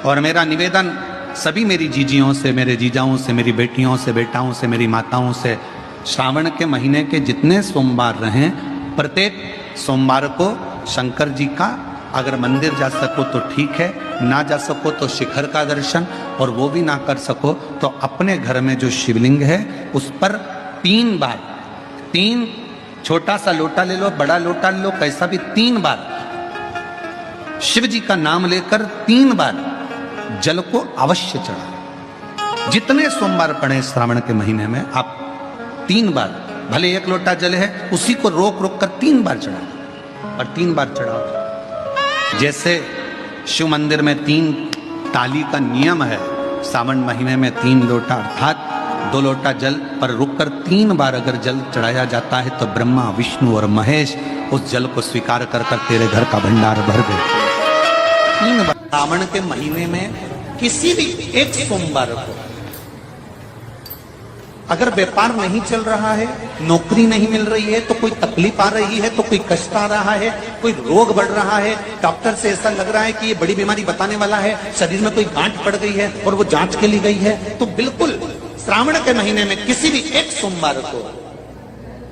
और मेरा निवेदन सभी मेरी जीजियों से, मेरे जीजाओं से, मेरी बेटियों से, बेटाओं से, मेरी माताओं से, श्रावण के महीने के जितने सोमवार रहें, प्रत्येक सोमवार को शंकर जी का अगर मंदिर जा सको तो ठीक है, ना जा सको तो शिखर का दर्शन, और वो भी ना कर सको तो अपने घर में जो शिवलिंग है उस पर 3 बार, 3 छोटा सा लोटा ले लो, बड़ा लोटा ले लो, कैसा भी 3 बार शिव जी का नाम लेकर 3 बार जल को अवश्य चढ़ाओ। जितने सोमवार पड़े श्रावण के महीने में आप 3 बार, भले 1 लोटा जल है उसी को रोक रोक कर 3 बार चढ़ाओ, और 3 बार चढ़ाओ। जैसे शिव मंदिर में 3 ताली का नियम है, सावन महीने में 3 लोटा अर्थात 2 लोटा जल पर रुककर 3 बार अगर जल चढ़ाया जाता है तो ब्रह्मा, विष्णु और महेश उस जल को स्वीकार कर कर तेरे घर का भंडार भर देते। 3 बार सावन के महीने में किसी भी एक सोमवार को अगर व्यापार नहीं चल रहा है, नौकरी नहीं मिल रही है, तो कोई तकलीफ आ रही है, तो कोई कष्ट आ रहा है, कोई रोग बढ़ रहा है, डॉक्टर से ऐसा लग रहा है कि ये बड़ी बीमारी बताने वाला है, शरीर में कोई गांठ पड़ गई है और वो जांच के लिए गई है, तो बिल्कुल श्रावण के महीने में किसी भी एक सोमवार को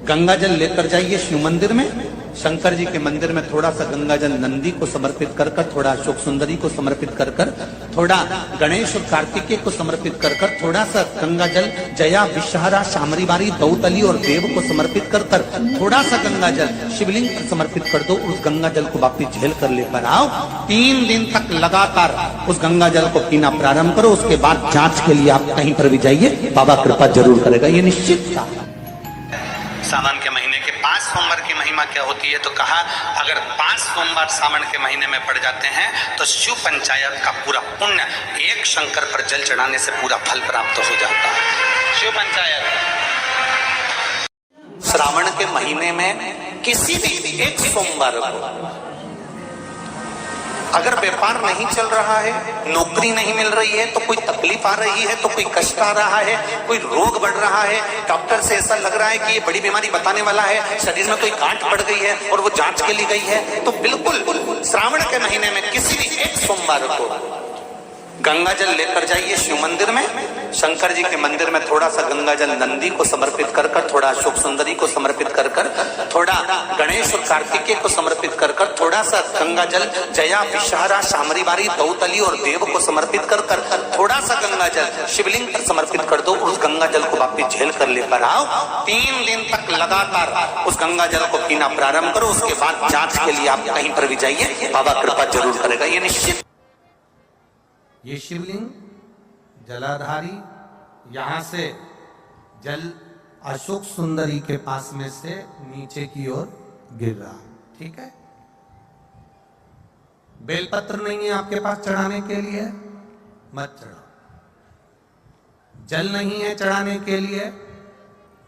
गंगा जल लेकर जाइए शिव मंदिर में। शंकर जी के मंदिर में थोड़ा सा गंगा जल नंदी को समर्पित कर कर, थोड़ा अशोक सुंदरी को समर्पित कर कर, थोड़ा गणेश और कार्तिकेय को समर्पित कर कर, थोड़ा सा गंगा जल जया, विषहरा, शामरी बारी, दौतली और देव को समर्पित कर कर, थोड़ा सा गंगा जल शिवलिंग पर समर्पित कर दो। उस गंगा जल को वापिस झेल कर लेकर आओ। 3 दिन तक लगातार उस गंगा जल को पीना प्रारंभ करो। उसके बाद जांच के लिए आप कहीं पर भी जाइए, बाबा कृपा जरूर करेगा, ये निश्चित था। सावन के महीने के 5 सोमवार की महिमा क्या होती है, तो कहा अगर 5 सोमवार सावन के महीने में पड़ जाते हैं तो शिव पंचायत का पूरा पुण्य एक शंकर पर जल चढ़ाने से पूरा फल प्राप्त हो जाता है। शिव पंचायत श्रावण के महीने में किसी भी एक सोमवार को अगर व्यापार नहीं चल रहा है, नौकरी नहीं मिल रही है, तो कोई तकलीफ आ रही है, तो कोई कष्ट आ रहा है, कोई रोग बढ़ रहा है, डॉक्टर से ऐसा लग रहा है कि ये बड़ी बीमारी बताने वाला है, शरीर में कोई गांठ पड़ गई है और वो जांच के लिए गई है, तो बिल्कुल श्रावण के महीने में किसी भी एक सोमवार को गंगा जल लेकर जाइए शिव मंदिर में। शंकर जी के मंदिर में थोड़ा सा गंगा जल नंदी को समर्पित कर कर, थोड़ा अशोक सुंदरी को समर्पित कर कर, थोड़ा गणेश और कार्तिकेय को समर्पित कर कर, थोड़ा सा गंगा जल जया, विषहरा, शामरी बारी, दौतली और देव को समर्पित कर कर, थोड़ा सा गंगा जल शिवलिंग पर समर्पित कर दो। उस गंगा जल को वापिस झेल कर लेकर आओ। 3 दिन तक लगातार उस गंगा जल को पीना प्रारंभ करो। उसके बाद जांच के लिए आप कहीं पर भी जाइए, बाबा कृपा जरूर करेगा, ये निश्चित। ये शिवलिंग जलाधारी, यहां से जल अशोक सुंदरी के पास में से नीचे की ओर गिर रहा, ठीक है। बेलपत्र नहीं है आपके पास चढ़ाने के लिए, मत चढ़ाओ। जल नहीं है चढ़ाने के लिए,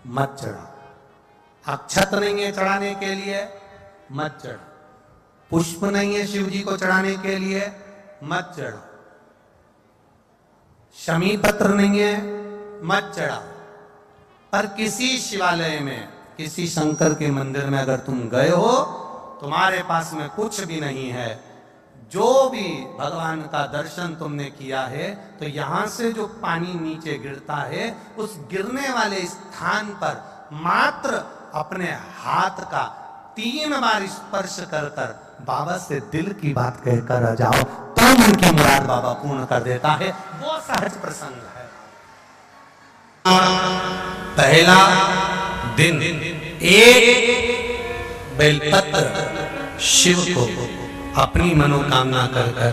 मत चढ़ाओ। अक्षत नहीं है चढ़ाने के लिए, मत चढ़ाओ। पुष्प नहीं है शिव जी को चढ़ाने के लिए, मत चढ़ाओ। शमी पत्र नहीं है, मत चढ़ाओ। पर किसी शिवालय में, किसी शंकर के मंदिर में अगर तुम गए हो, तुम्हारे पास में कुछ भी नहीं है, जो भी भगवान का दर्शन तुमने किया है, तो यहां से जो पानी नीचे गिरता है, उस गिरने वाले स्थान पर मात्र अपने हाथ का 3 बार स्पर्श कर कर बाबा से दिल की बात कहकर आ जाओ, तो उनकी मुराद बाबा पूर्ण कर देता है। वो सहज प्रसंग है। पहला दिन एक बेलपत्र शिव को अपनी मनोकामना कर कर,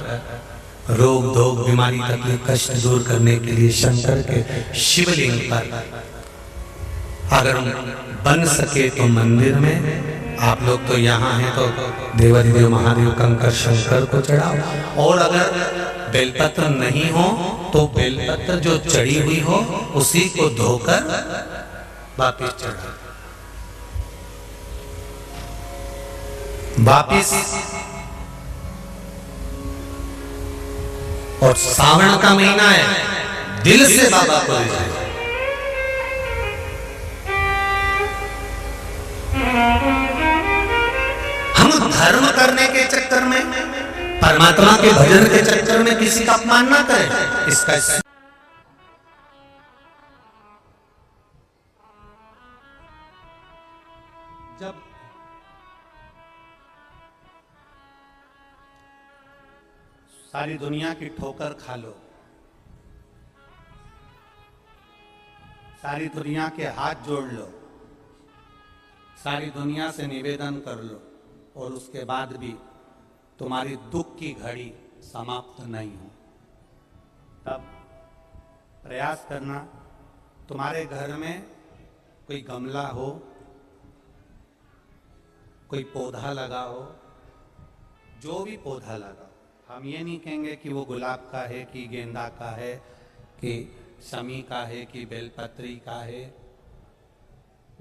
रोग धोग बीमारी तकलीफ कष्ट दूर करने के लिए शंकर के शिवलिंग पर अगर बन सके तो मंदिर में, आप लोग तो यहाँ हैं तो देवाधिदेव महादेव कंकर शंकर को चढ़ाओ। और अगर बेलपत्र नहीं हो तो बेलपत्र जो चढ़ी हुई हो उसी को धोकर वापिस चढ़ाओ। वापिस और सावन का महीना है, दिल से बाबा को ले जाए। हम धर्म करने के चक्कर में परमात्मा के भजन के चक्कर में किसी का अपमान ना करें। इसका जब सारी दुनिया की ठोकर खा लो, सारी दुनिया के हाथ जोड़ लो, सारी दुनिया से निवेदन कर लो और उसके बाद भी तुम्हारी दुख की घड़ी समाप्त नहीं हो, तब प्रयास करना तुम्हारे घर में कोई गमला हो, कोई पौधा लगा हो, जो भी पौधा लगा, हम ये नहीं कहेंगे कि वो गुलाब का है कि गेंदा का है कि शमी का है कि बेलपत्री का है,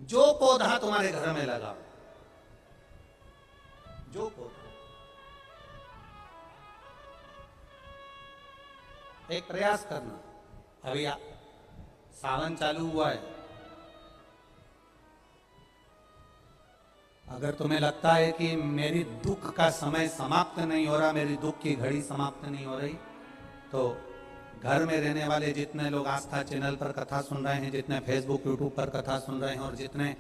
जो पौधा तुम्हारे घर में लगा, जो पौधा, एक प्रयास करना। अभी सावन चालू हुआ है, अगर तुम्हें लगता है कि मेरी दुख का समय समाप्त नहीं हो रहा, मेरी दुख की घड़ी समाप्त नहीं हो रही, तो घर में रहने वाले जितने लोग आस्था चैनल पर कथा सुन रहे हैं, जितने फेसबुक यूट्यूब पर कथा सुन रहे हैं और जितने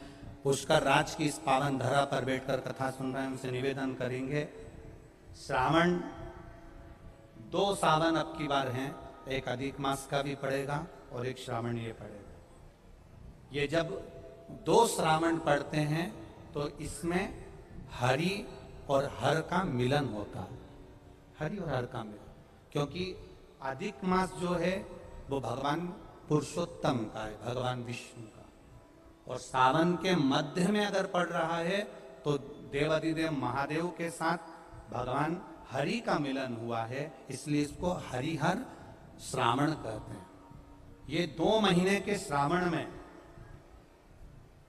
पुष्कर राज की इस पावन धरा पर बैठकर कथा सुन रहे हैं, उनसे निवेदन करेंगे, श्रावण 2 सावन अब की बार हैं, एक अधिक मास का भी पड़ेगा और एक श्रावण ये पड़ेगा। ये जब 2 श्रावण पड़ते हैं तो इसमें हरि और हर का मिलन होता है, हरि और हर का मिलन, क्योंकि अधिक मास जो है वो भगवान पुरुषोत्तम का है, भगवान विष्णु का, और सावन के मध्य में अगर पड़ रहा है तो देवाधिदेव महादेव के साथ भगवान हरि का मिलन हुआ है, इसलिए इसको हरिहर श्रावण कहते हैं। ये 2 महीने के श्रावण में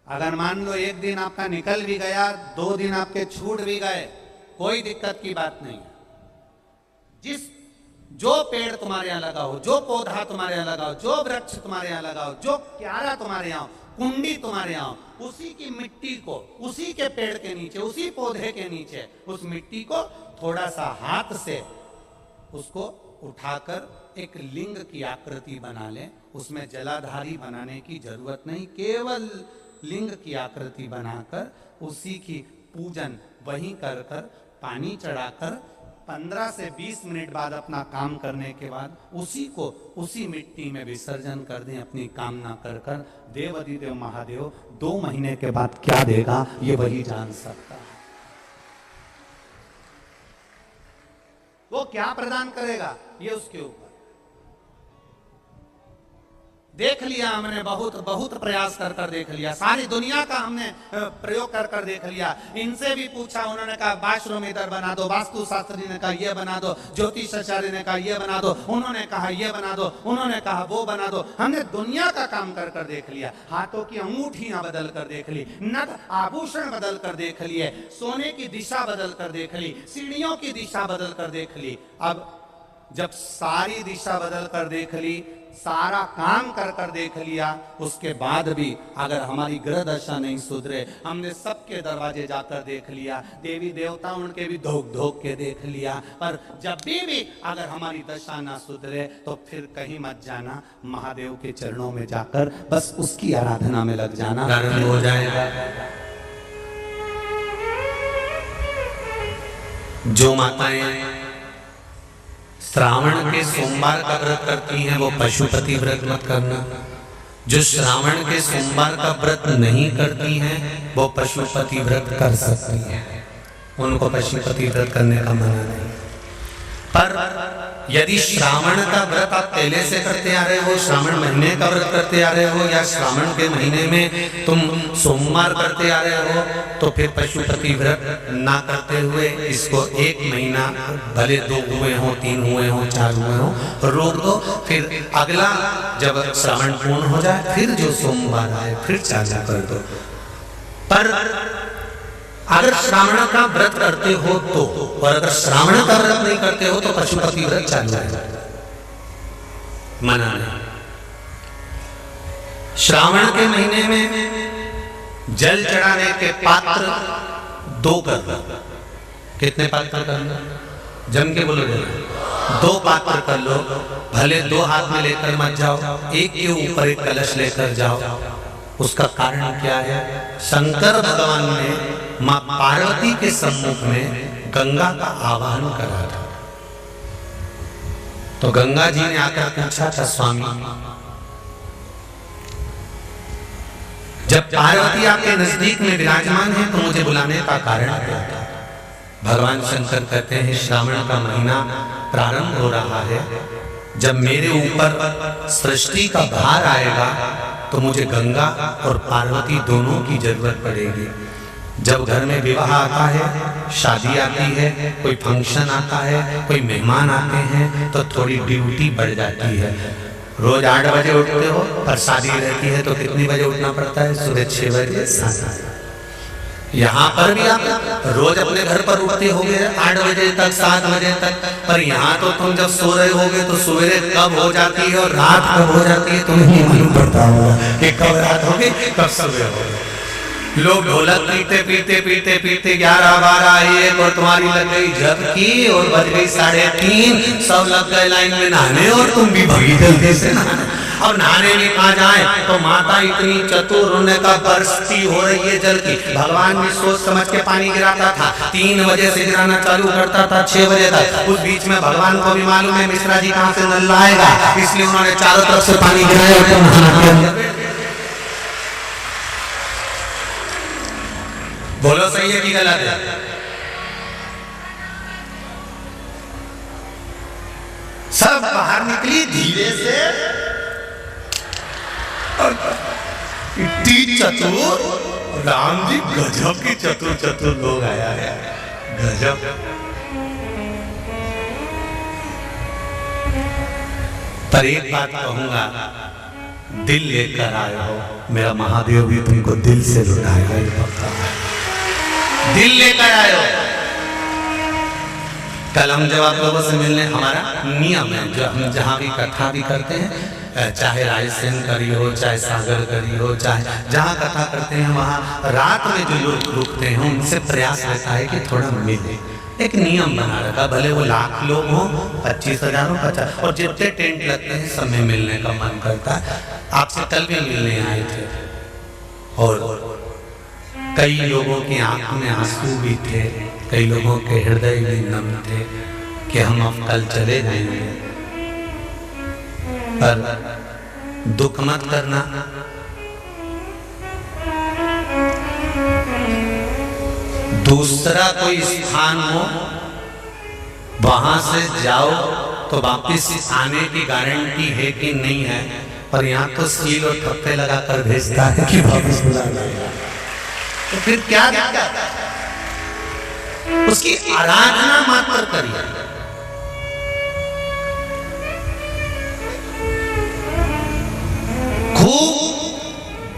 अगर मान लो एक दिन आपका निकल भी गया, 2 दिन आपके छूट भी गए, कोई दिक्कत की बात नहीं है। जो पेड़ तुम्हारे यहां लगा हो, जो पौधा तुम्हारे यहां लगा हो, जो वृक्ष तुम्हारे यहां लगा हो, जो क्यारा तुम्हारे यहां, कुंडी तुम्हारे यहां, उसी की मिट्टी को, उसी के पेड़ के नीचे, उसी पौधे के नीचे, उस मिट्टी को थोड़ा सा हाथ से उसको उठाकर एक लिंग की आकृति बना ले। उसमें जलाधारी बनाने की जरूरत नहीं, केवल लिंग की आकृति बनाकर उसी की पूजन वहीं कर कर पानी चढ़ाकर 15 से 20 मिनट बाद अपना काम करने के बाद उसी को उसी मिट्टी में विसर्जन कर दें, अपनी कामना कर कर। देवाधिदेव महादेव 2 महीने के बाद क्या देगा ये वही जान सकता है। वो क्या प्रदान करेगा ये उसके ऊपर। देख लिया हमने, बहुत प्रयास कर कर देख लिया, सारी दुनिया का हमने प्रयोग कर कर देख लिया। इनसे भी पूछा, उन्होंने कहा बाथरूम इधर बना दो, वास्तु शास्त्री ने कहा ये बना दो, ज्योतिषाचार्य ने कहा ये बना दो, उन्होंने कहा ये बना दो, उन्होंने कहा वो बना दो। हमने दुनिया का काम कर कर देख लिया, हाथों की अंगूठियां बदल कर देख ली, नग आभूषण बदल कर देख लिए, सोने की दिशा बदल कर देख ली, सीढ़ियों की दिशा बदल कर देख ली। अब जब सारी दिशा बदल कर देख ली, सारा काम कर कर देख लिया, उसके बाद भी अगर हमारी ग्रह दशा नहीं सुधरे, हमने सबके दरवाजे जाकर देख लिया, देवी देवता उनके भी धोख धोख के देख लिया, पर जब भी अगर हमारी दशा ना सुधरे तो फिर कहीं मत जाना, महादेव के चरणों में जाकर बस उसकी आराधना में लग जाना, हो जाएगा। जो माताएं श्रावण के सोमवार का व्रत करती हैं वो पशुपति व्रत मत करना। जो श्रावण के सोमवार का व्रत नहीं करती हैं वो पशुपति व्रत कर सकती हैं, उनको पशुपति व्रत करने का मना नहीं। पर यदि श्रावण का व्रत आप पहले से करते आ रहे हो, श्रावण महीने का व्रत करते आ रहे हो, या श्रावण के महीने में तुम सोमवार करते आ रहे हो, तो फिर पशुपति व्रत ना करते हुए इसको 1 महीना, भले 2 हुए हो, 3 हुए हो, 4 हुए हो, रोक दो। फिर अगला जब श्रावण पूर्ण हो जाए फिर जो सोमवार आए फिर चालू कर दो। पर अगर श्रावण का व्रत करते हो तो, और अगर श्रावण का व्रत नहीं करते हो तो पशुपति व्रत चालू है, मना नहीं। श्रावण के महीने में जल चढ़ाने के पात्र 2 कर, कितने पात्र करना? जम के बोलो जरा। 2 पात्र कर लो, भले 2 हाथ में लेकर मत जाओ, एक के ऊपर एक कलश लेकर जाओ। उसका कारण क्या है? शंकर भगवान ने मां पार्वती के सम्मुख में गंगा का आवाहन करा था। तो गंगा जी ने आकर पूछा था, स्वामी जब पार्वती आपके नजदीक में विराजमान है तो मुझे बुलाने का कारण क्या था? भगवान शंकर कहते हैं, श्रावण का महीना प्रारंभ हो रहा है, जब मेरे ऊपर सृष्टि का भार आएगा तो मुझे गंगा और पार्वती दोनों की जरूरत पड़ेगी। जब घर में विवाह आता है, शादी आती है, कोई फंक्शन आता है, कोई मेहमान आते हैं, तो थोड़ी ड्यूटी बढ़ जाती है। रोज 8 बजे उठते हो, पर शादी रहती है तो कितनी बजे उठना पड़ता है? सुबह 6 बजे 7 बजे। यहाँ पर भी आप रोज अपने घर पर उठते होगे 8 बजे तक 7 बजे तक, पर यहाँ तो तुम जब सो रहे होगे तो सवेरे कब हो जाती है और रात कब हो जाती है तुम्हें नहीं मालूम पड़ता होगा कि कब रात होगी कब सुबह होगी। लोग ढोलक पीते पीते पीते पीते 11, 12, 1 और तुम्हारी लग गई झपकी और बज गई 3:30, सब लग गए लाइन में नहाने और तुम भी भगी जल्दी से नहाने। और नहाने में कहा जाए तो माता इतनी चतुर, रोने का बरसती हो रही है जल की। भगवान भी सोच समझ के पानी गिराता था, 3 बजे से गिराना चालू करता था 6 बजे तक। उस बीच में भगवान को भी मालूम है मिश्रा जी कहाँ से नल लाएगा, इसलिए उन्होंने चारों तरफ से पानी गिराया। बोलो सही है कि गलत है? सब बाहर निकली धीरे से, और इतनी चतुर, राम जी गजब के चतुर चतुर लोग आया है, गजब। पर एक बात कहूंगा, दिल लेकर आए हो, मेरा महादेव भी तुमको दिल से लुटाएगा, ये पक्का है। दिल लेकर आए हो। कल हम जब आप लोगों से मिलने, हमारा नियम है, जो हम जहाँ भी कथा भी करते हैं, चाहे रायसेन करी हो, चाहे सागर करी हो, चाहे जहाँ कथा करते हैं, वहाँ रात में जो लोग रुकते हैं उनसे प्रयास रहता है कि थोड़ा मिले। एक नियम बना रखा, भले वो 1,00,000 लोग हों, 25,000 हो, 50, और जितने टेंट लगते हैं सब में मिलने का मन करता है। आपसे कल भी मिलने आए थे और कई लोगों की आंखों में आंसू भी थे, कई लोगों के हृदय भी नम थे कि हम अब कल चले जाएंगे। पर दुख मत करना, दूसरा कोई स्थान हो वहां से जाओ तो वापिस आने की गारंटी है कि नहीं है, पर यहाँ तो सील और थप्पे लगाकर भेजता है कि वापिस बुला लाएगा। तो फिर क्या उसकी आराधना मात्र करिए। खूब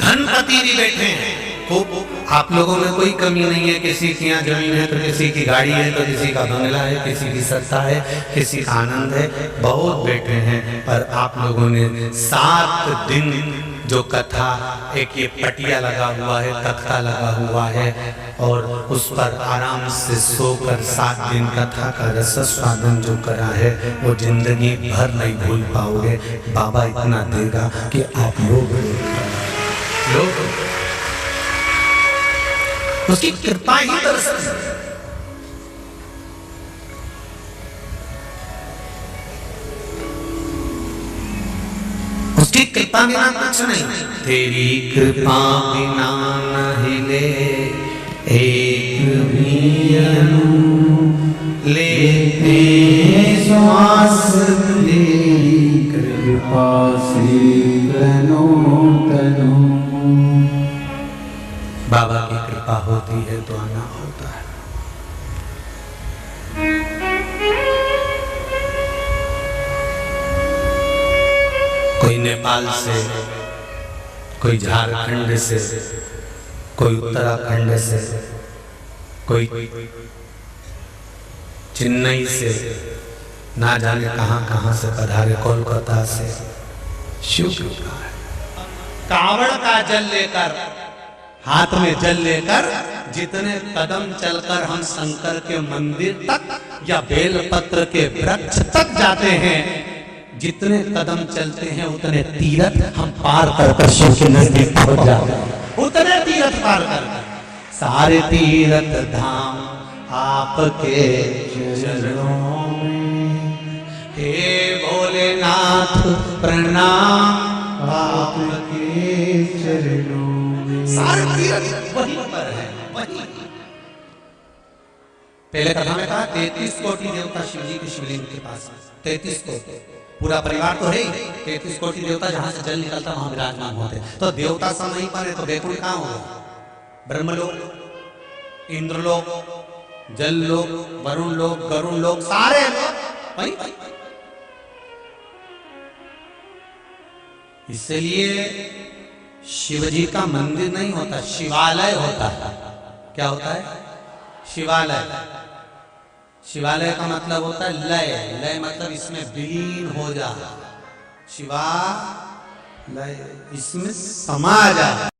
धनपति भी बैठे हैं, खूब, आप लोगों में कोई कमी नहीं है। किसी की यहाँ जमीन है तो किसी की गाड़ी है, तो किसी का बंगला है, किसी की सत्ता है, किसी का आनंद है, बहुत बैठे हैं। पर आप लोगों ने 7 दिन जो कथा, एक ये पटिया लगा हुआ है, तख्ता लगा हुआ है, और उस पर आराम से सोकर 7 दिन कथा का रस स्वादन जो करा है वो जिंदगी भर नहीं भूल पाओगे। बाबा इतना देगा कि आप लोग उसकी कृपा ही दरअसल उसकी कृपा बिना कुछ नहीं। तेरी कृपा बिना न हिले एक भी अणु, लेते श्वास तेरी कृपा से तनो तनो। बाबा की कृपा होती है तो आना होता है। कोई नेपाल से, कोई झारखंड से, कोई उत्तराखंड से, कोई चेन्नई से, ना जाने कहां कहां से पधारे, कोलकाता से। शिव कृपा है। कांवड़ का जल लेकर हाथ में जल लेकर जितने कदम चलकर हम शंकर के मंदिर तक या बेलपत्र के वृक्ष तक जाते हैं, जितने कदम चलते हैं उतने तीरथ हम पार कर शिव के नजदीक पहुंच जाते हैं, उतने तीरथ पार कर। सारे तीरथ धाम आपके चरणों में, हे भोलेनाथ प्रणाम आपके चरणों में। सारे तीरथ वहीं पर है, वहीं। पहले कथा में कहा 33 कोटि देवता शिव जी के शिवलिंग के पास, 33 कोटि, पूरा परिवार तो है, 33 कोटि देवता जहां से जल निकलता वहां विराजमान होते। तो देवता सब वहीं पर है, तो वैकुंठ कहां होगा? ब्रह्मलोक, इंद्रलोक, जल लोक, वरुण लोक, गरुण लोक, सारे लोग वहीं। इसलिए शिवजी का मंदिर नहीं होता, शिवालय होता है। क्या होता है? शिवालय। शिवालय का मतलब होता है लय, लय मतलब इसमें विलीन हो जा, शिवालय इसमें समा जा।